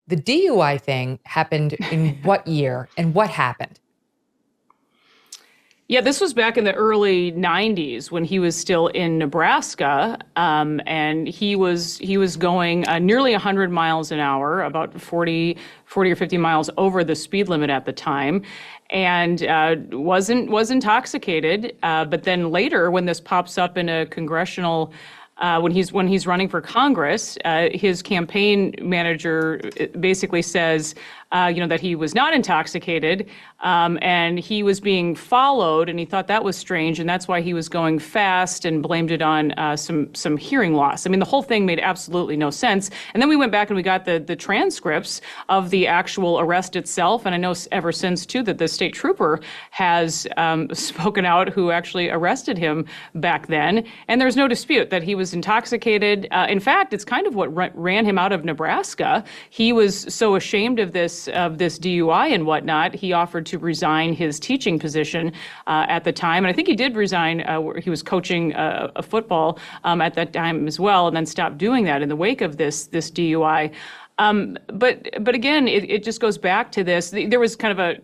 the DUI thing happened in what year and what happened? Yeah, this was back in the early 90s when he was still in Nebraska, and he was going nearly 100 miles an hour, about 40 or 50 miles over the speed limit at the time, and was intoxicated. But then later, when this pops up in a congressional when he's running for Congress, his campaign manager basically says, that he was not intoxicated, and he was being followed, and he thought that was strange, and that's why he was going fast, and blamed it on some hearing loss. I mean, the whole thing made absolutely no sense. And then we went back and we got the transcripts of the actual arrest itself, and I know ever since too that the state trooper has spoken out who actually arrested him back then, and there's no dispute that he was intoxicated. In fact, it's kind of what ran him out of Nebraska. He was so ashamed of this DUI and whatnot, he offered to resign his teaching position at the time. And I think he did resign. He was coaching a football at that time as well, and then stopped doing that in the wake of this DUI. But again, it just goes back to this. There was kind of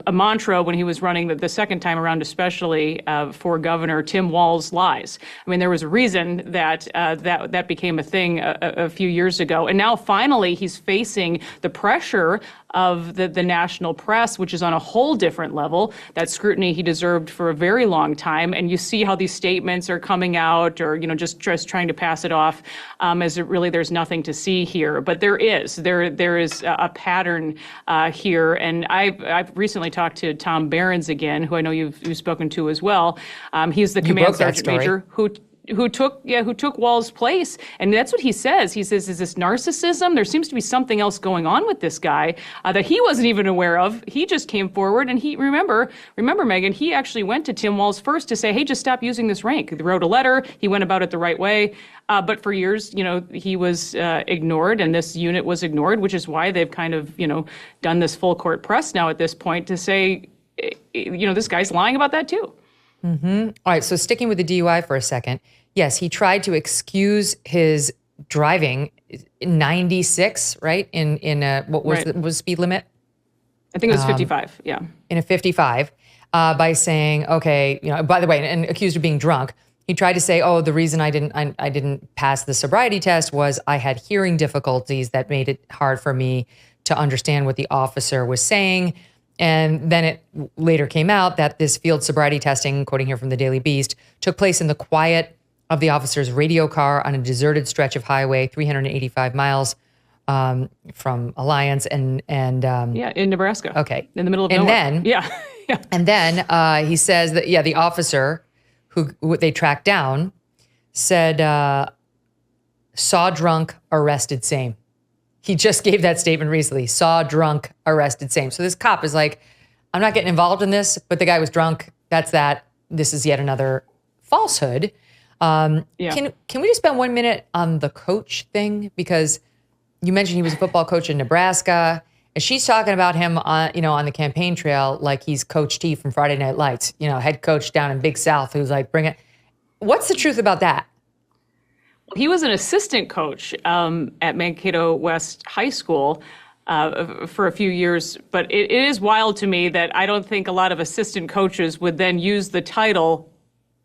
a mantra when he was running the second time around, especially for governor, Tim Walz lies. I mean, there was a reason that became a thing a few years ago. And now finally he's facing the pressure of the national press, which is on a whole different level. That scrutiny he deserved for a very long time. And you see how these statements are coming out, or just trying to pass it off as it really there's nothing to see here. But there is a pattern here. And I've recently talked to Tom Behrens again, who I know you've spoken to as well. He's the command sergeant major who took Walz's place. And that's what he says. He says, is this narcissism? There seems to be something else going on with this guy that he wasn't even aware of. He just came forward, and he, remember, Megyn, he actually went to Tim Walz first to say, hey, just stop using this rank. He wrote a letter. He went about it the right way. But for years, he was ignored, and this unit was ignored, which is why they've kind of, done this full court press now at this point to say, this guy's lying about that too. Mm-hmm. All right, so sticking with the DUI for a second. Yes, he tried to excuse his driving 96, right? In what was the speed limit? I think it was 55, yeah. In a 55, by saying, okay, by the way, and accused of being drunk. He tried to say, oh, the reason I didn't pass the sobriety test was I had hearing difficulties that made it hard for me to understand what the officer was saying. And then it later came out that this field sobriety testing, quoting here from the Daily Beast, took place in the quiet of the officer's radio car on a deserted stretch of highway, 385 miles from Alliance and in Nebraska. Okay, in the middle of nowhere. And then and then he says that the officer who they tracked down said saw drunk, arrested same. He just gave that statement recently. Saw drunk, arrested same. So this cop is like, I'm not getting involved in this, but the guy was drunk. That's that. This is yet another falsehood. Can we just spend 1 minute on the coach thing? Because you mentioned he was a football coach in Nebraska, and she's talking about him on the campaign trail like he's Coach T from Friday Night Lights, head coach down in Big South, who's like, bring it. What's the truth about that? He was an assistant coach at Mankato West High School for a few years, but it is wild to me that I don't think a lot of assistant coaches would then use the title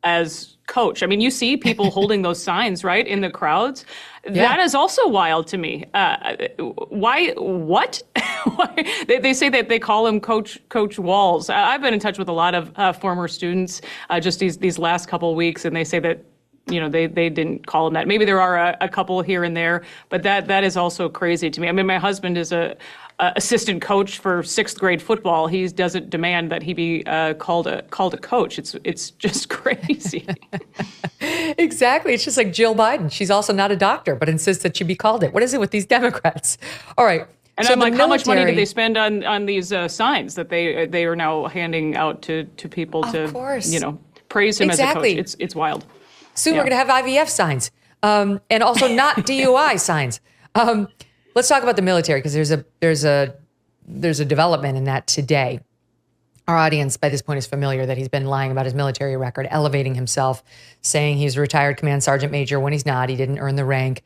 as coach. I mean, you see people holding those signs, right, in the crowds. Yeah. That is also wild to me. Why? What? They say that they call him Coach Walz. I've been in touch with a lot of former students just these last couple of weeks, and they say that they didn't call him that. Maybe there are a couple here and there, but that is also crazy to me. I mean, my husband is a assistant coach for 6th grade football. He doesn't demand that he be called a coach. It's just crazy. Exactly. It's just like Jill Biden. She's also not a doctor, but insists that she be called it. What is it with these Democrats? All right. And so I'm like, how much money did they spend on these signs that they are now handing out to people to praise him as a coach? It's wild. Soon we're going to have IVF signs, and also not DUI signs. Let's talk about the military, because there's a development in that today. Our audience by this point is familiar that he's been lying about his military record, elevating himself, saying he's a retired command sergeant major when he's not. He didn't earn the rank.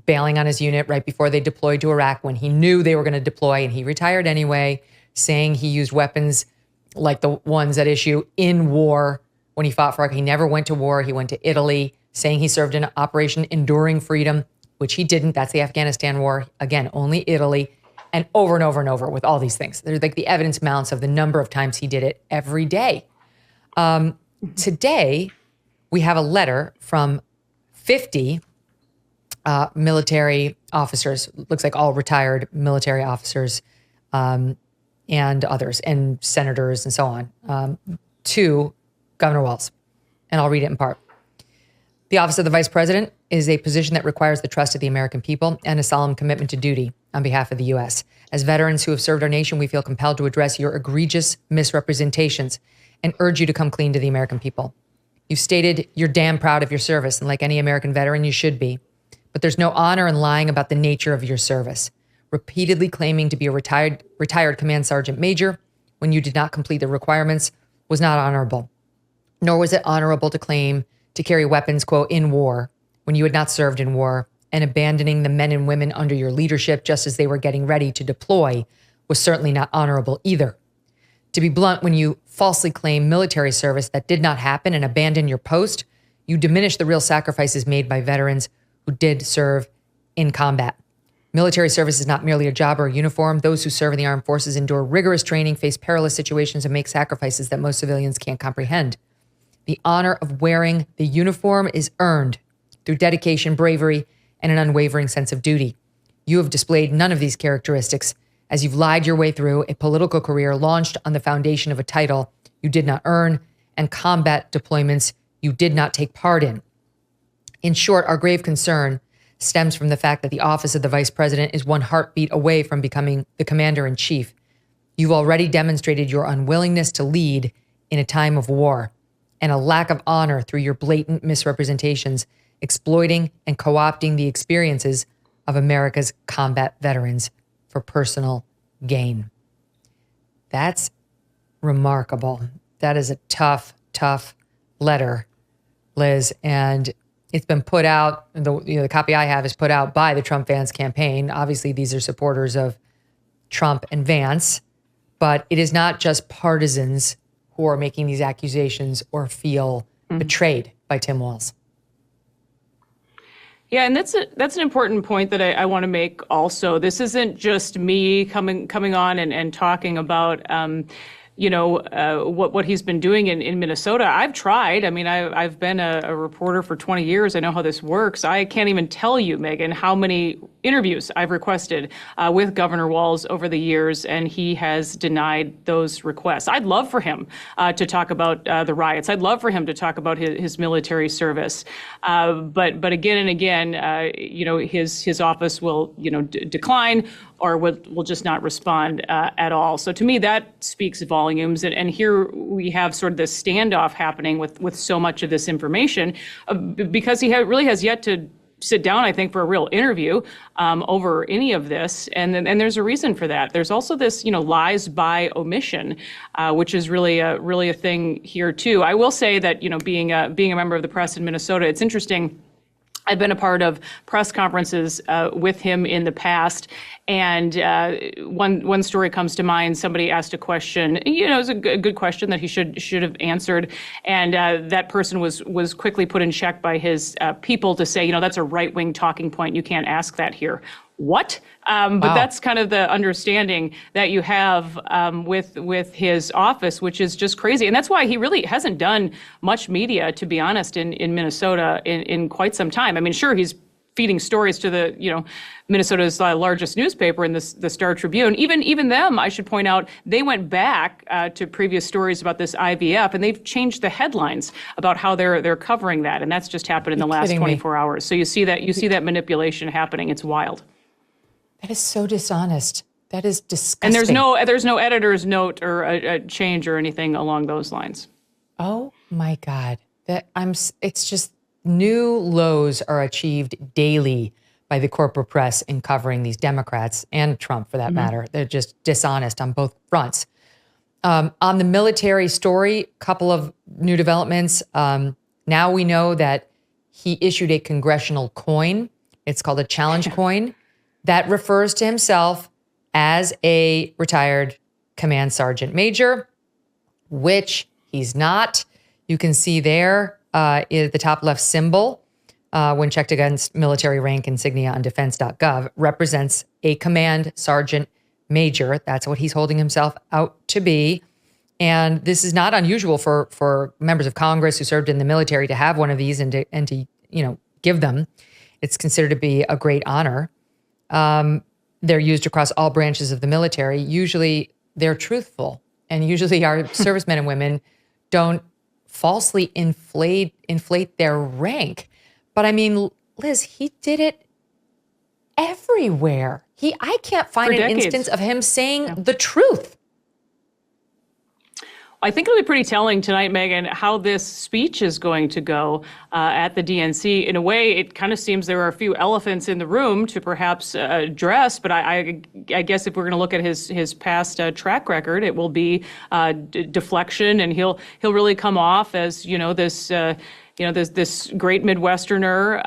bailing on his unit right before they deployed to Iraq when he knew they were going to deploy, and he retired anyway, saying he used weapons like the ones at issue in war when he fought for Iraq. He never went to war. He went to Italy, saying he served in Operation Enduring Freedom, which he didn't. That's the Afghanistan war. Again, only Italy. And over and over and over with all these things. There's like the evidence mounts of the number of times he did it every day. Today, we have a letter from 50 military officers, looks like all retired military officers and others, and senators and so on, to Governor Walz. And I'll read it in part. The office of the vice president is a position that requires the trust of the American people and a solemn commitment to duty on behalf of the U.S. As veterans who have served our nation, we feel compelled to address your egregious misrepresentations and urge you to come clean to the American people. You've stated you're damn proud of your service, and like any American veteran, you should be. But there's no honor in lying about the nature of your service. Repeatedly claiming to be a retired command sergeant major when you did not complete the requirements was not honorable. Nor was it honorable to claim to carry weapons, quote, in war when you had not served in war, and abandoning the men and women under your leadership just as they were getting ready to deploy was certainly not honorable either. To be blunt, when you falsely claim military service that did not happen and abandon your post, you diminish the real sacrifices made by veterans who did serve in combat. Military service is not merely a job or a uniform. Those who serve in the armed forces endure rigorous training, face perilous situations, and make sacrifices that most civilians can't comprehend. The honor of wearing the uniform is earned through dedication, bravery, and an unwavering sense of duty. You have displayed none of these characteristics as you've lied your way through a political career launched on the foundation of a title you did not earn and combat deployments you did not take part in. In short, our grave concern stems from the fact that the office of the vice president is one heartbeat away from becoming the commander-in-chief. You've already demonstrated your unwillingness to lead in a time of war and a lack of honor through your blatant misrepresentations, exploiting and co-opting the experiences of America's combat veterans for personal gain. That's remarkable. That is a tough, tough letter, Liz. And it's been put out, the copy I have is put out by the Trump-Vance campaign. Obviously, these are supporters of Trump and Vance, but it is not just partisans who are making these accusations or feel betrayed by Tim Walz. Yeah, and that's an important point that I want to make also. This isn't just me coming on and talking about what he's been doing in Minnesota. I've tried. I mean, I've been a reporter for 20 years. I know how this works. I can't even tell you, Megyn, how many interviews I've requested with Governor Walz over the years, and he has denied those requests. I'd love for him to talk about the riots. I'd love for him to talk about his military service. But again and again, his office will decline or will just not respond at all. So to me, that speaks volumes. And here we have sort of this standoff happening with so much of this information because he really has yet to sit down, I think, for a real interview over any of this. And there's a reason for that. There's also this, lies by omission, which is really a thing here, too. I will say that, being a member of the press in Minnesota, it's interesting. I've been a part of press conferences with him in the past, and one story comes to mind. Somebody asked a question. It was a good question that he should have answered, and that person was quickly put in check by his people to say, that's a right-wing talking point. You can't ask that here. What? But that's kind of the understanding that you have with his office, which is just crazy. And that's why he really hasn't done much media, to be honest, in Minnesota in quite some time. I mean, sure, he's feeding stories to the, Minnesota's largest newspaper in the Star Tribune. Even them, I should point out, they went back to previous stories about this IVF, and they've changed the headlines about how they're covering that. And that's just happened in the last 24 hours. So you see that manipulation happening. It's wild. That is so dishonest. That is disgusting. And there's no editor's note or a change or anything along those lines. Oh my God. It's just new lows are achieved daily by the corporate press in covering these Democrats and Trump for that matter. They're just dishonest on both fronts. On the military story, couple of new developments. Now we know that he issued a congressional coin It's called a challenge coin that refers to himself as a retired command sergeant major, which he's not. You can see there is the top left symbol when checked against military rank insignia on defense.gov represents a command sergeant major. That's what he's holding himself out to be. And this is not unusual for members of Congress who served in the military to have one of these and to give them. It's considered to be a great honor. They're used across all branches of the military. Usually they're truthful, and usually our servicemen and women don't falsely inflate their rank. But I mean, Liz, he did it everywhere. I can't find an instance of him saying the truth. I think it'll be pretty telling tonight, Megyn, how this speech is going to go at the DNC. In a way, it kind of seems there are a few elephants in the room to perhaps address, but I guess if we're going to look at his past track record, it will be deflection, and he'll really come off as this great Midwesterner,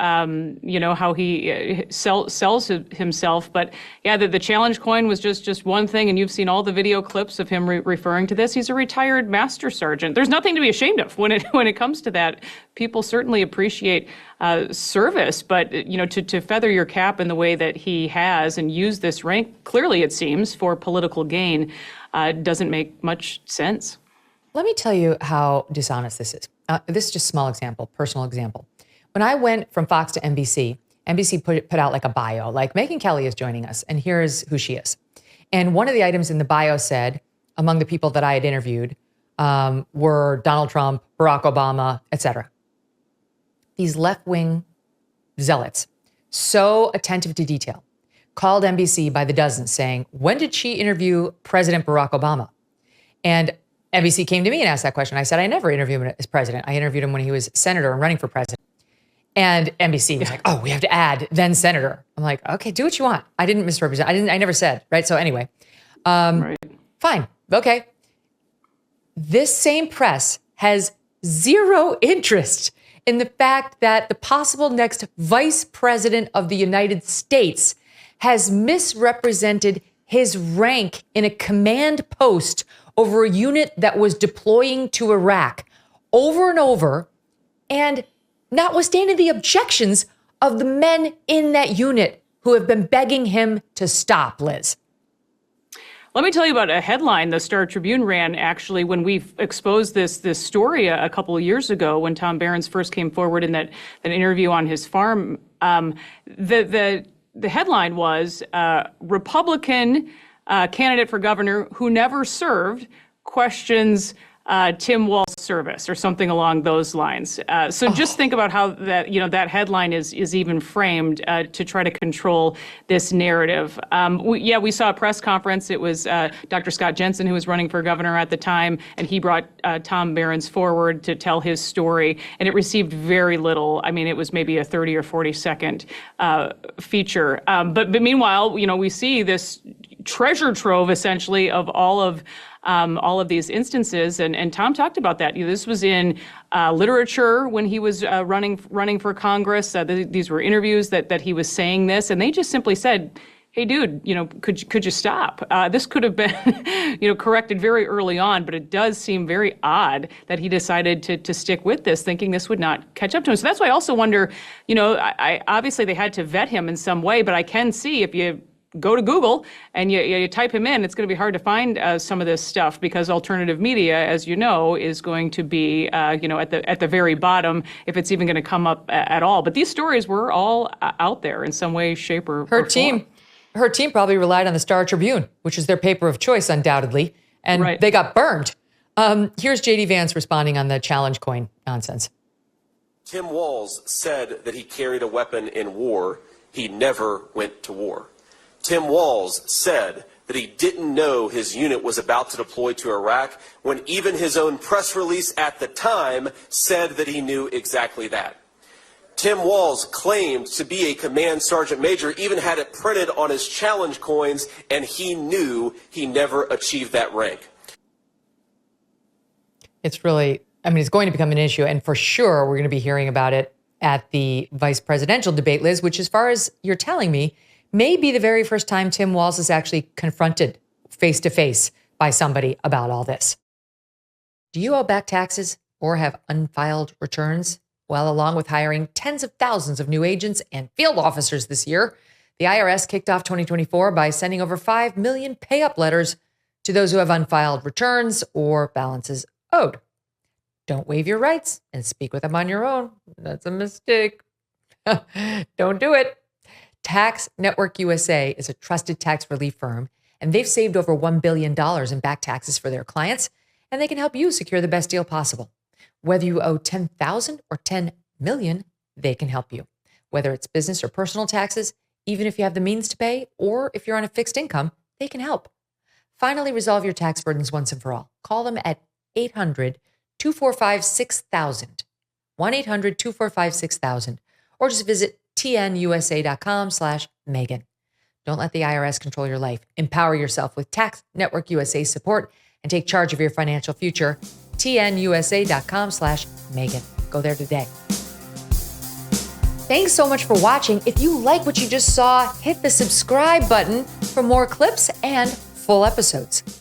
how he sells himself. But yeah, the challenge coin was just one thing, and you've seen all the video clips of him referring to this. He's a retired master sergeant. There's nothing to be ashamed of when it comes to that. People certainly appreciate service, but to feather your cap in the way that he has and use this rank, clearly it seems, for political gain, doesn't make much sense. Let me tell you how dishonest this is. This is just a small example, personal example. When I went from Fox to NBC, NBC put out like a bio, like Megyn Kelly is joining us, and here's who she is. And one of the items in the bio said, among the people that I had interviewed were Donald Trump, Barack Obama, etc. These left-wing zealots, so attentive to detail, called NBC by the dozens saying, when did she interview President Barack Obama? And NBC came to me and asked that question. I said, I never interviewed him as president. I interviewed him when he was senator and running for president. And NBC was like, oh, we have to add then senator. I'm like, okay, do what you want. I didn't misrepresent. I never said, right? So anyway, right. Fine. Okay. This same press has zero interest in the fact that the possible next vice president of the United States has misrepresented his rank in a command post over a unit that was deploying to Iraq over and over, and notwithstanding the objections of the men in that unit who have been begging him to stop, Liz. Let me tell you about a headline the Star Tribune ran, actually, when we exposed this story a couple of years ago when Tom Behrens first came forward in that interview on his farm. The headline was, Republican candidate for governor who never served questions Tim Walz service, or something along those lines. So just think about how that headline is even framed to try to control this narrative. We saw a press conference. It was Dr. Scott Jensen, who was running for governor at the time, and he brought Tom Behrens forward to tell his story, and it received very little. I mean, it was maybe a 30 or 40 second feature. But meanwhile, we see this treasure trove, essentially, of all of these instances, and Tom talked about that. This was in literature when he was running for Congress. These were interviews that he was saying this, and they just simply said, "Hey, dude, could you stop?" This could have been, corrected very early on, but it does seem very odd that he decided to stick with this, thinking this would not catch up to him. So that's why I also wonder, I obviously they had to vet him in some way, but I can see if you go to Google and you type him in, it's going to be hard to find some of this stuff, because alternative media, as you know, is going to be, at the very bottom, if it's even going to come up at all. But these stories were all out there in some way, shape, or form. Her team probably relied on the Star Tribune, which is their paper of choice, undoubtedly, and right. They got burned. Here's J.D. Vance responding on the challenge coin nonsense. Tim Walz said that he carried a weapon in war. He never went to war. Tim Walz said that he didn't know his unit was about to deploy to Iraq, when even his own press release at the time said that he knew exactly that. Tim Walz claimed to be a command sergeant major, even had it printed on his challenge coins, and he knew he never achieved that rank. It's really, it's going to become an issue, and for sure we're going to be hearing about it at the vice presidential debate, Liz, which, as far as you're telling me, may be the very first time Tim Walz is actually confronted face to face by somebody about all this. Do you owe back taxes or have unfiled returns? Well, along with hiring tens of thousands of new agents and field officers this year, the IRS kicked off 2024 by sending over 5 million pay-up letters to those who have unfiled returns or balances owed. Don't waive your rights and speak with them on your own. That's a mistake. Don't do it. Tax Network USA is a trusted tax relief firm, and they've saved over $1 billion in back taxes for their clients, and they can help you secure the best deal possible. Whether you owe $10,000 or $10 million, they can help you. Whether it's business or personal taxes, even if you have the means to pay, or if you're on a fixed income, they can help. Finally, resolve your tax burdens once and for all. Call them at 800-245-6000, 1-800-245-6000, or just visit tnusa.com/Megyn. Don't let the IRS control your life. Empower yourself with Tax Network USA support and take charge of your financial future. tnusa.com/Megyn. Go there today. Thanks so much for watching. If you like what you just saw, hit the subscribe button for more clips and full episodes.